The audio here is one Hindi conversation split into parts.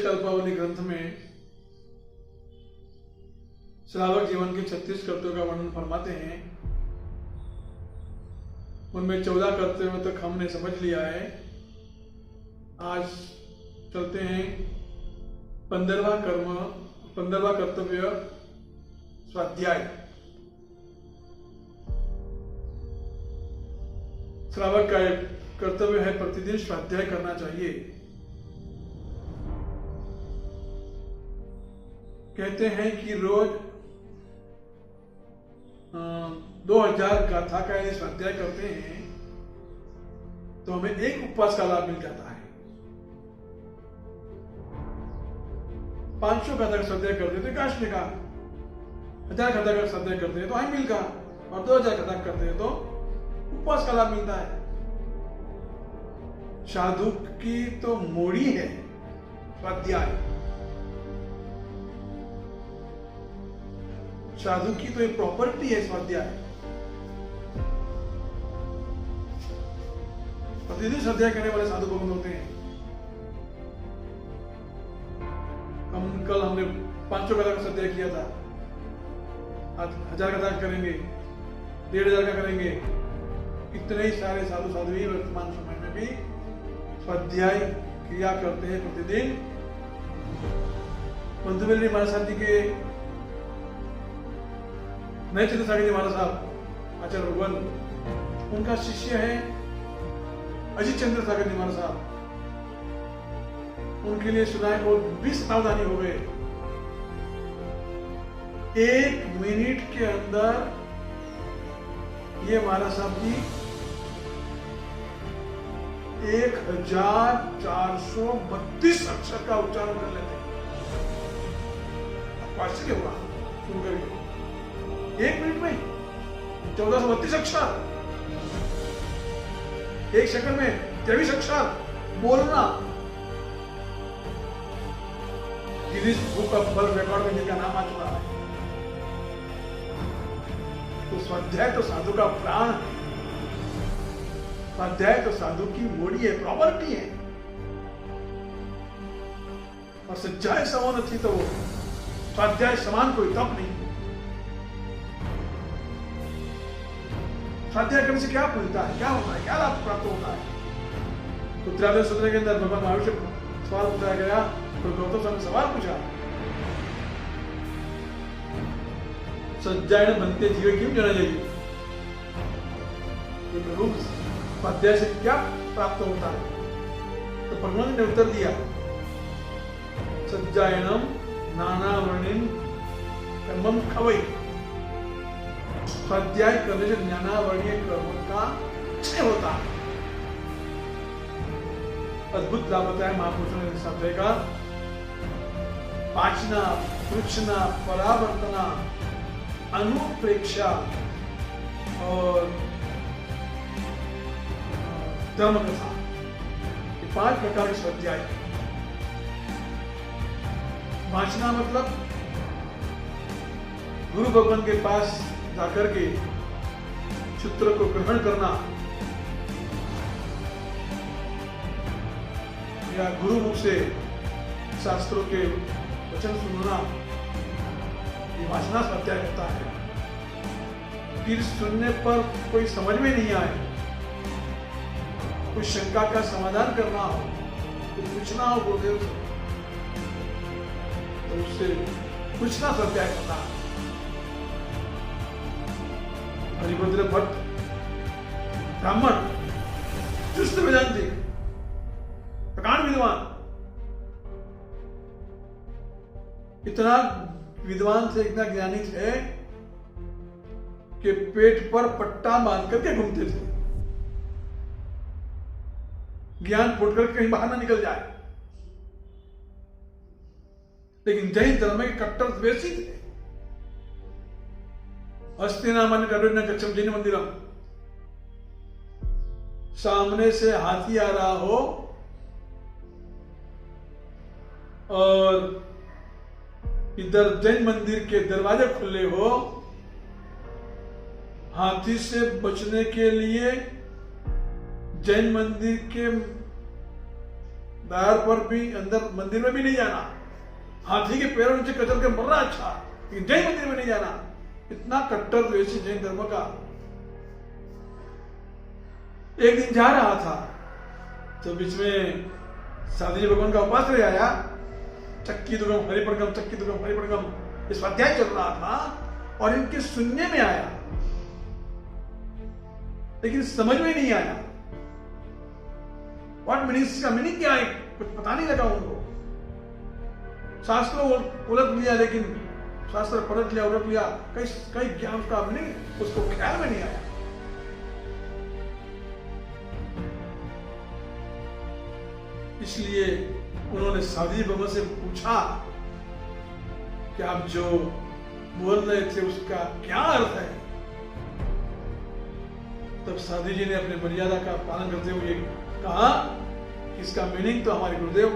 कल्पावली ग्रंथ में श्रावक जीवन के 36 कर्तव्यों का वर्णन फरमाते हैं। उनमें 14 कर्तव्यों तक हमने समझ लिया है। आज चलते हैं 15वां कर्तव्य, स्वाध्याय। श्रावक का एक कर्तव्य है, प्रतिदिन स्वाध्याय करना चाहिए। कहते हैं कि रोज 2000 गाथा का यदि स्वाध्याय करते हैं तो हमें एक उपवास का लाभ मिल जाता है। 500 गाथा का स्वाध्याय करते तो काश का, 1000 गाथा का स्वाध्याय करते हैं तो हम मिल का, और 2000 गाथा करते हैं तो उपवास का लाभ मिलता है। साधु की तो मोड़ी है स्वाध्याय, साधु की तो एक प्रॉपर्टी है स्वाध्याय। प्रतिदिन स्वाध्याय करने वाले साधु भगवान होते हैं। कल हमने 500 गाथा का स्वाध्याय किया था, आज 1000 गाथा करेंगे, 1500 का करेंगे। इतने ही सारे साधु साध्वी वर्तमान समय में भी स्वाध्याय क्रिया करते हैं प्रतिदिन। मंदुबेली महाराज जी के नए चंद्र सागर जी महाराज साहब आचार्य भगवान, उनका शिष्य है अजीत चंद्र सागर जी महाराज साहब। उनके लिए सुनाए को 20 सावधानी हो गए। 1 मिनट के अंदर ये महाराज साहब जी 1432 अक्षर का उच्चारण कर लेते हैं। आपको आश्चर्य होगा सुनकर के, 1 मिनट में 1432 अक्षर, 1 सेकंड में 23 अक्षर बोलना। Guinness book of world record में जिनका नाम आ चुका है। तो स्वाध्याय तो साधु का प्राण है, स्वाध्याय तो साधु की मोड़ी है, प्रॉपर्टी है। और सच्चाई समान थी तो वो स्वाध्याय समान कोई तप नहीं। स्वाध्याय करने से क्या मिलता है, क्या होता है, क्या लाभ प्राप्त होता है? उत्तराधर सूत्र के अंदर भगवान महावीर से सवाल पूछा गया, तो गौतम साहब ने सवाल पूछा, सज्जायन बनते जीव क्यों जाना चाहिए? तो प्रभु स्वाध्याय से क्या प्राप्त होता है? तो भगवान ने उत्तर दिया, सज्जायनम नाना वर्णिन कर्मम खवई। स्वाध्याय करने से नाना वर्णीय कर्म का क्षय होता है। अद्भुत लाभ बताया महापुरुषों ने स्वाध्याय का। पाचना, पृच्छना, परावर्तना, अनुप्रेक्षा और धर्म कथा, ये 5 प्रकार के स्वाध्याय। वाचना मतलब गुरु भगवान के पास जाकर के चित्र को ग्रहण करना, या गुरु मुख से शास्त्रों के वचन सुनना, ये वाचना स्वाध्याय होता है। फिर सुनने पर कोई समझ में नहीं आए, कोई शंका का समाधान करना हो, कुछ पूछना हो गुरुदेव से, तो उससे पूछना स्वाध्याय होता है। हरिभद्र भट्ट ब्राह्मण, चुस्त वेदांती, प्रकांड विद्वान, इतना विद्वान थे, इतना ज्ञानी थे कि पेट पर पट्टा बांध करके घूमते थे, ज्ञान फूट कर कहीं बाहर ना निकल जाए। लेकिन जैन धर्म के कट्टर द्वेषी थे। हस्तिनामानि न गच्छम जैन मंदिरम, सामने से हाथी आ रहा हो और इधर जैन मंदिर के दरवाजे खुले हो, हाथी से बचने के लिए जैन मंदिर के द्वार पर भी, अंदर मंदिर में भी नहीं जाना, हाथी के पैरों नीचे कचल के मरना अच्छा, लेकिन जैन मंदिर में नहीं जाना। इतना कट्टर द्वेषी जैन धर्म का। एक दिन जा रहा था तो बीच में साधु जी भगवान का उपास ले आया, चक्की दुगम हरिपड़गम, चक्की दुगम हरिपड़गम, इस स्वाध्याय चल रहा था और इनके सुनने में आया, लेकिन समझ में नहीं आया। व्हाट मीनिंग्स का मीनिंग क्या है, कुछ पता नहीं लगा उनको। शास्त्र उलट लिया, लेकिन शास्त्र पलट लिया, उलट लिया, कई ज्ञान का मीनिंग उसको ख्याल में नहीं आया। इसलिए उन्होंने साधु जी भगवान से पूछा कि आप जो बोल रहे थे उसका क्या अर्थ है। तब साधु जी ने अपने मर्यादा का पालन करते हुए कहा कि इसका मीनिंग तो हमारे गुरुदेव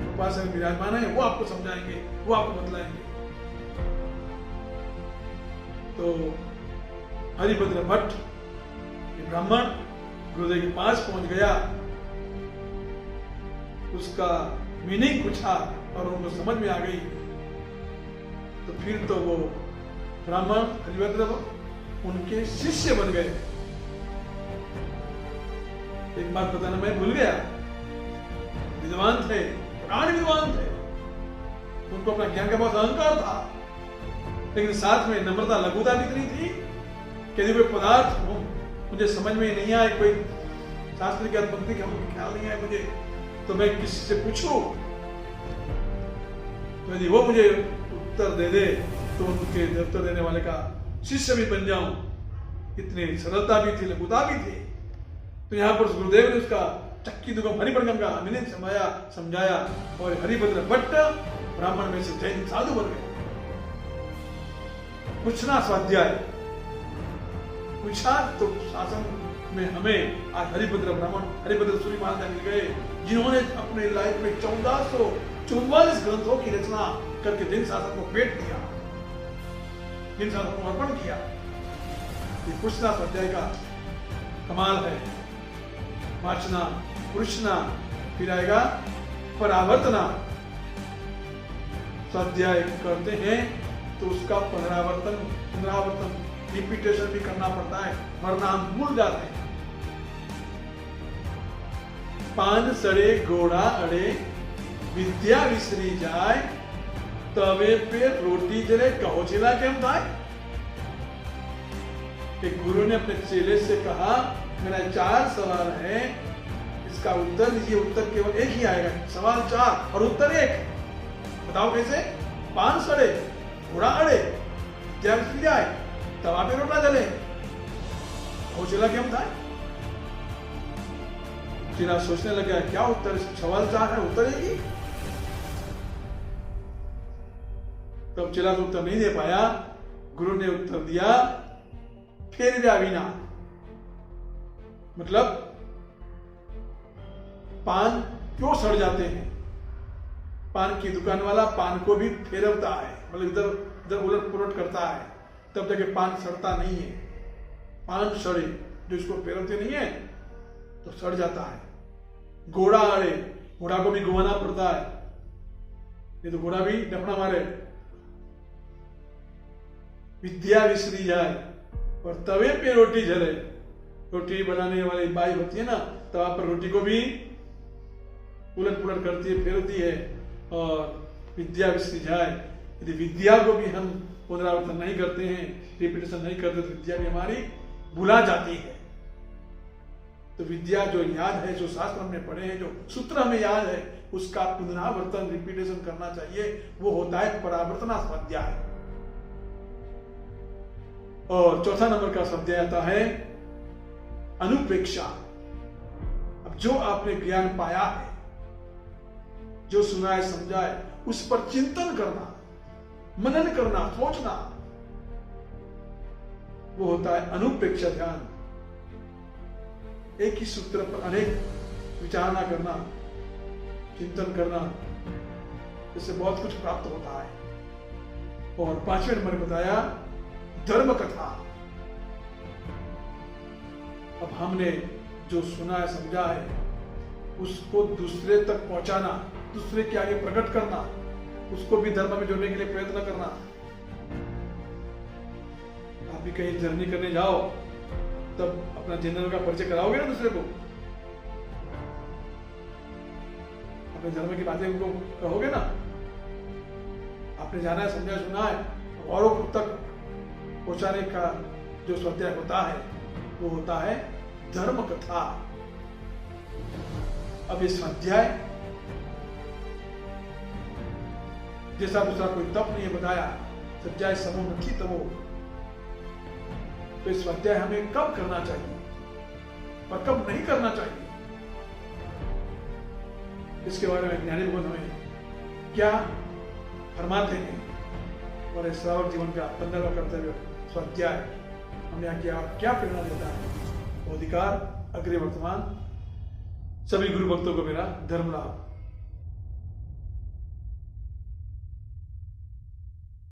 उपासक विराजमान है, वो आपको समझाएंगे, वो आपको बतलाएंगे। तो हरिभद्र भट्ट ब्राह्मण गुरुदेव के पास पहुंच गया, उसका मीनिंग पूछा और उनको समझ में आ गई। तो फिर तो वो ब्राह्मण हरिभद्र उनके शिष्य बन गए। एक बात बताना मैं भूल गया, विद्वान थे, प्राण विद्वान थे, उनको अपना ज्ञान का बहुत अहंकार था, लेकिन साथ में नम्रता लघुता भी इतनी थी कि यदि कोई पदार्थ मुझे समझ में नहीं आए, कोई शास्त्र की पंक्ति का ख्याल नहीं आए मुझे, तो मैं किसी से पूछूं, तो यदि वो मुझे उत्तर दे दे तो उनके उत्तर देने वाले का शिष्य भी बन जाऊं। इतनी सरलता भी थी, लघुता भी थी। तो यहाँ पर गुरुदेव ने उसका चक्की दुगम हरिपड़गम का मीनिंग समझाया और हरिभद्र भट्ट ब्राह्मण में से जैन साधु बन गए। पूछना स्वाध्याय पूछा तो शासन में हमें आज हरिभद्र ब्राह्मण, हरिभद्र सूर्य महाराज मिल गए, जिन्होंने अपने लाइफ में 1444 ग्रंथों की रचना करके जैन शासन को भेंट दिया, जैन शासन को अर्पण किया। ये पूछना स्वाध्याय का कमाल है। वाचना, पुरुषना, फिर आएगा परावर्तना। स्वाध्याय करते हैं तो उसका पुनरावर्तन रिपीटेशन भी करना पड़ता है, वरना हम भूल जाते हैं। पान सड़े घोड़ा अड़े, विद्या विसरी जाए, तवे पे रोटी जले कहो चिल्ला केम थाय। एक गुरु ने अपने चेले से कहा, मेरा 4 सवाल है, इसका उत्तर दीजिए। उत्तर केवल एक ही आएगा, सवाल 4 और उत्तर 1। बताओ कैसे? पान सड़े, घोड़ा अड़े, विद्या विसरी जाए, तवा पे रोटा जले, कहो चिल्ला केम थाय। चेला सोचने लगा, क्या उत्तर? सवाल 4 है, उत्तर 1 ही। तब चेला तो उत्तर नहीं दे पाया। गुरु ने उत्तर दिया, फिर व्याविना, मतलब पान क्यों सड़ जाते हैं? पान की दुकान वाला पान को भी फेरवता है, मतलब इधर उधर उलट पुलट करता है, तब तक पान सड़ता नहीं है। पान सड़े, जो इसको फेरवते नहीं है तो सड़ जाता है। घोड़ा अड़े, घोड़ा को भी घुमाना पड़ता है, ये तो घोड़ा भी डफना मारे। विद्या विसरी जाए और तवे पे रोटी जले, रोटी बनाने वाली बाई होती है ना, तवा पर रोटी को भी उलट पुलट करती है, फेरती है। और विद्या विसरी जाए, यदि विद्या को भी हम पुनरावर्तन नहीं करते हैं, रिपीटेशन नहीं करते, तो विद्या भी हमारी भुला जाती है। तो विद्या जो याद है, जो शास्त्र हमने पढ़े हैं, जो सूत्र हमें याद है, उसका पुनरावर्तन, रिपीटेशन करना चाहिए। वो होता है परावर्तना स्वाध्याय। और चौथा नंबर का स्वाध्याय आता है अनुप्रेक्षा। अब जो आपने ज्ञान पाया है, जो सुना है, समझा है, उस पर चिंतन करना, मनन करना, सोचना, वो होता है अनुप्रेक्षा ध्यान। एक ही सूत्र पर अनेक विचारणा करना, चिंतन करना, इससे बहुत कुछ प्राप्त होता है। और 5वें नंबर बताया धर्म कथा। अब हमने जो सुना है, समझा है, उसको दूसरे तक पहुंचाना, दूसरे के आगे प्रकट करना, उसको भी धर्म में जोड़ने के लिए प्रयत्न करना। आप भी कहीं जर्नी करने जाओ तब अपना जनरल का परिचय कराओगे ना दूसरे को, अपने धर्म की बातें उनको कहोगे ना। आपने जाना है, समझा सुना है, औरों तक पहुंचाने का जो स्वाध्याय होता है वो होता है धर्म कथा। अब ये स्वाध्याय जैसा दूसरा कोई तप नहीं बताया, सज्जाय समो नथी तमो, तो इस स्वाध्याय हमें कब करना चाहिए और कब नहीं करना चाहिए, इसके बारे में ज्ञानी भगवान हमें क्या फरमाते हैं। और इस श्रावक जीवन का 15वां कर्तव्य स्वाध्याय हमें क्या प्रेरणा देता है। वो अधिकार अग्रे वर्तमान सभी गुरु भक्तों को मेरा धर्म लाभ।